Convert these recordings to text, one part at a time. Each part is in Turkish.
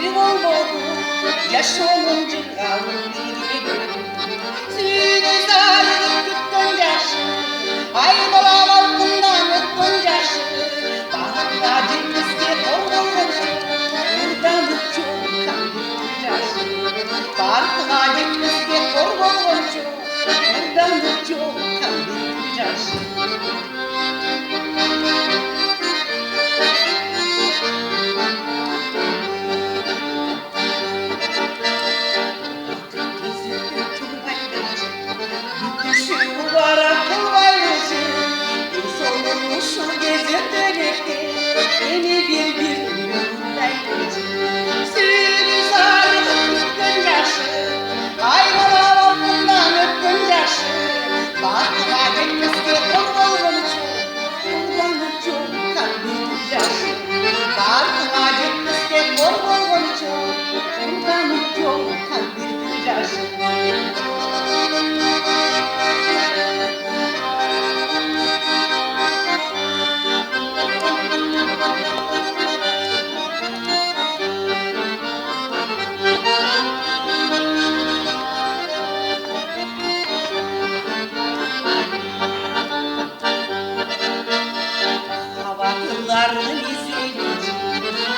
Seni olmadı yaşamın cırağın gibi. Seni sarılıp tuttum yaşı, aymalar altından öttüm yaşı. Bana cimriski olmadı, buradan uçup kalbim yaşı. Bana cimriski olmadı, buradan uçup kalbim yaşı.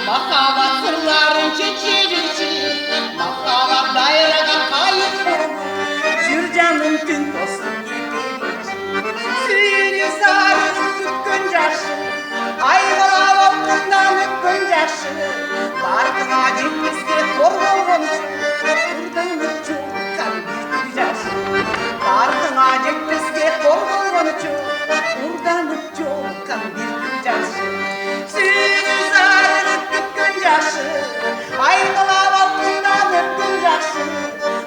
Makabat sırların çiçeği, makabat dayraga kayıp Zürcanın tüm tosun yediği Seni sarılıp tükkün caşı, ayvalar altından öpkün caşı. Barkına cimriski korkulmuş, buradan uçup kalbim caşı. Barkına cimriski korkulmuş, buradan uçup kalbim caşı. Ayvalar altından öptüm yaşı,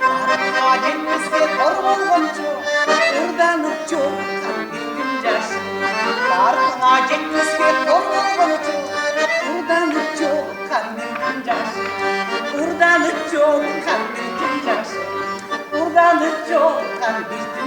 barkına cimriski korkulmuş, buradan uçup kalbim yaşı. Barkına cimriski